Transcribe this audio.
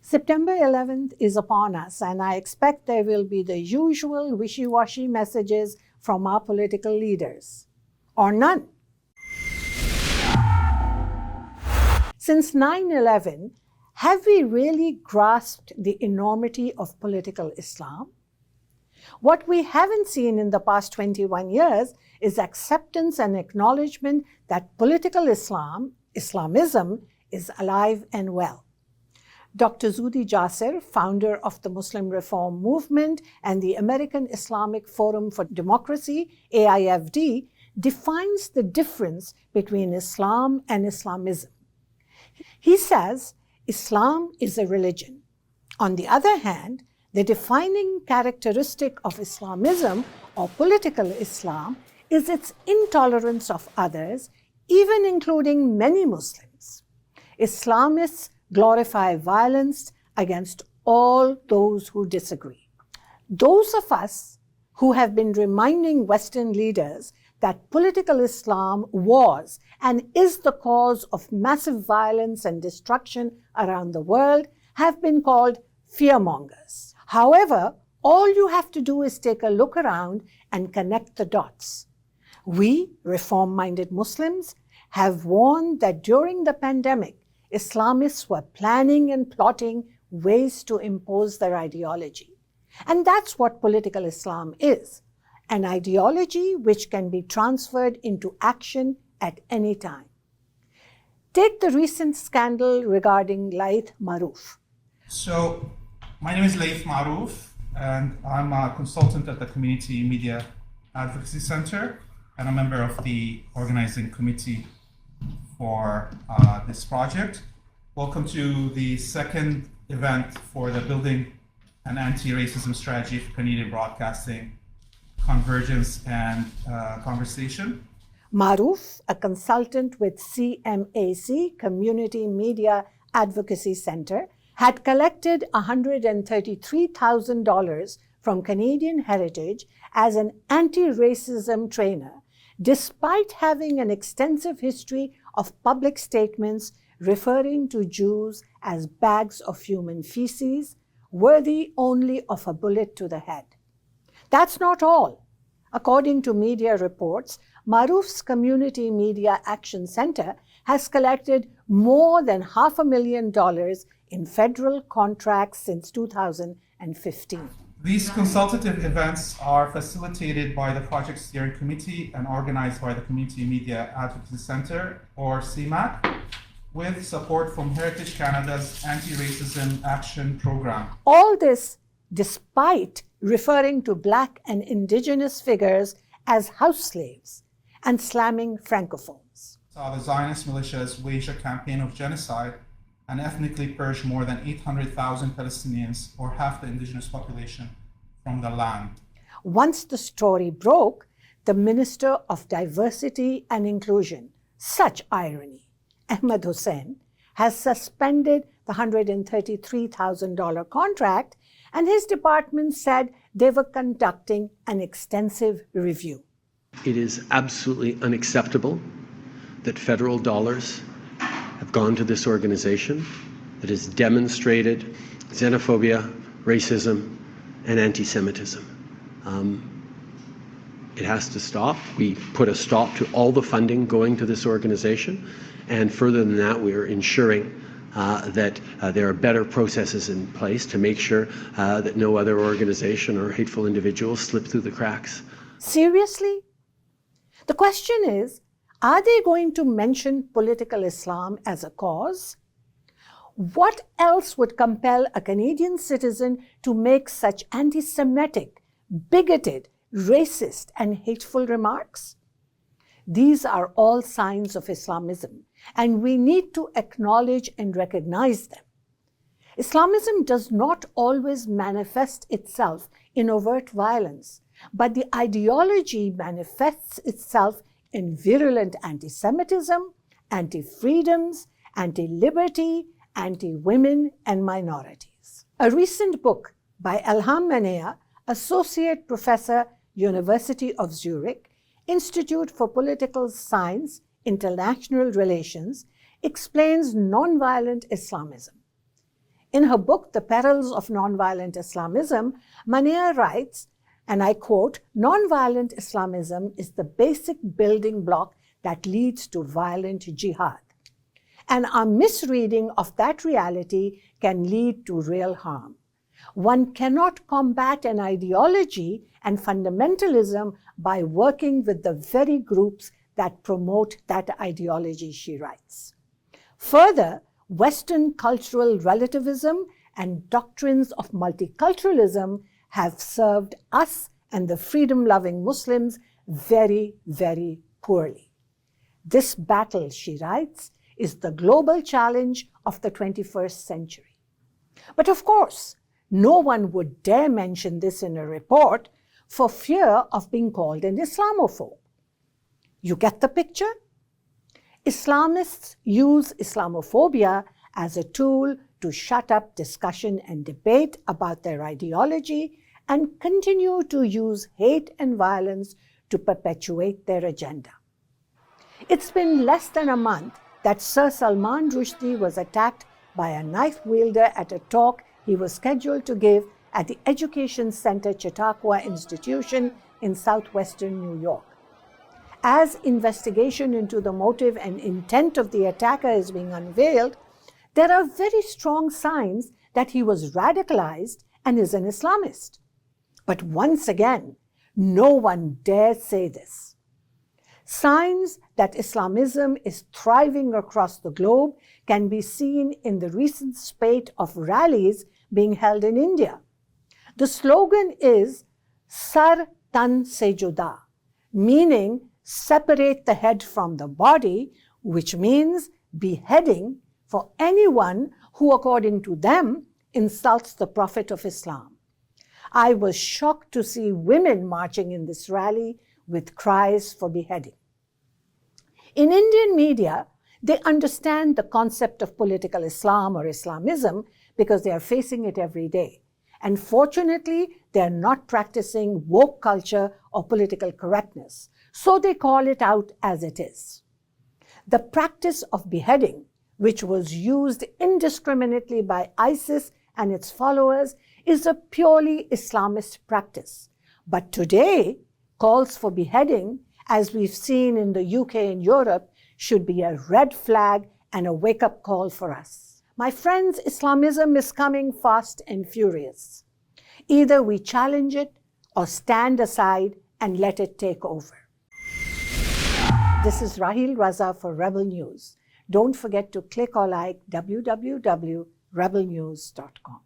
September 11th is upon us, and I expect there will be the usual wishy-washy messages from our political leaders. Or none. Since 9/11, have we really grasped the enormity of political Islam? What we haven't seen in the past 21 years is acceptance and acknowledgement that political Islamism, is alive and well. Dr. Zuhdi Jasser, founder of the Muslim Reform Movement and the American Islamic Forum for Democracy, AIFD, defines the difference between Islam and Islamism. He says Islam is a religion. On the other hand, the defining characteristic of Islamism or political Islam is its intolerance of others, even including many Muslims. Islamists glorify violence against all those who disagree. Those of us who have been reminding Western leaders that political Islam was and is the cause of massive violence and destruction around the world have been called fearmongers. However, all you have to do is take a look around and connect the dots. We, reform-minded Muslims, have warned that during the pandemic, Islamists were planning and plotting ways to impose their ideology. And that's what political Islam is, an ideology which can be transferred into action at any time. Take the recent scandal regarding Laith Marouf. So, my name is Laith Marouf, and I'm a consultant at the Community Media Advocacy Center, and a member of the organizing committee for this project. Welcome to the second event for the Building an Anti-Racism Strategy for Canadian Broadcasting, Convergence and Conversation. Marouf, a consultant with CMAC, Community Media Advocacy Center, had collected $133,000 from Canadian Heritage as an anti-racism trainer, despite having an extensive history of public statements referring to Jews as bags of human feces, worthy only of a bullet to the head. That's not all. According to media reports, Marouf's Community Media Action Center has collected more than $500,000 in federal contracts since 2015. These consultative events are facilitated by the Project Steering Committee and organized by the Community Media Advocacy Center, or CMAC, with support from Heritage Canada's Anti-Racism Action Program. All this despite referring to Black and Indigenous figures as house slaves and slamming Francophones. The Zionist militias waged a campaign of genocide and ethnically purged more than 800,000 Palestinians, or half the indigenous population, from the land. Once the story broke, the Minister of Diversity and Inclusion, such irony, Ahmed Hussein, has suspended the $133,000 contract, and his department said they were conducting an extensive review. It is absolutely unacceptable that federal dollars have gone to this organization that has demonstrated xenophobia, racism, and anti-Semitism. It has to stop. We put a stop to all the funding going to this organization, and further than that, we are ensuring that there are better processes in place to make sure that no other organization or hateful individuals slip through the cracks. Seriously? The question is, are they going to mention political Islam as a cause? What else would compel a Canadian citizen to make such anti-Semitic, bigoted, racist, and hateful remarks? These are all signs of Islamism, and we need to acknowledge and recognize them. Islamism does not always manifest itself in overt violence, but the ideology manifests itself in virulent anti-Semitism, anti-freedoms, anti-liberty, anti-women, and minorities. A recent book by Elham Manea, Associate Professor, University of Zurich, Institute for Political Science, International Relations, explains nonviolent Islamism. In her book, The Perils of Nonviolent Islamism, Mania writes, and I quote, "Nonviolent Islamism is the basic building block that leads to violent jihad. And our misreading of that reality can lead to real harm. One cannot combat an ideology and fundamentalism by working with the very groups that promote that ideology," she writes. Further, Western cultural relativism and doctrines of multiculturalism have served us and the freedom-loving Muslims very, very poorly. This battle, she writes, is the global challenge of the 21st century. But of course, no one would dare mention this in a report for fear of being called an Islamophobe. You get the picture? Islamists use Islamophobia as a tool to shut up discussion and debate about their ideology and continue to use hate and violence to perpetuate their agenda. It's been less than a month that Sir Salman Rushdie was attacked by a knife wielder at a talk he was scheduled to give at the Education Center Chautauqua Institution in southwestern New York. As investigation into the motive and intent of the attacker is being unveiled, there are very strong signs that he was radicalized and is an Islamist. But once again, no one dares say this. Signs that Islamism is thriving across the globe can be seen in the recent spate of rallies being held in India. The slogan is Sar Tan Se Juda, meaning separate the head from the body, which means beheading for anyone who, according to them, insults the Prophet of Islam. I was shocked to see women marching in this rally with cries for beheading. In Indian media, they understand the concept of political Islam or Islamism because they are facing it every day. And fortunately, they are not practicing woke culture or political correctness, so they call it out as it is. The practice of beheading, which was used indiscriminately by ISIS and its followers, is a purely Islamist practice. But today, calls for beheading, as we've seen in the UK and Europe, should be a red flag and a wake-up call for us. My friends, Islamism is coming fast and furious. Either we challenge it or stand aside and let it take over. This is Raheel Raza for Rebel News. Don't forget to click or like www.rebelnews.com.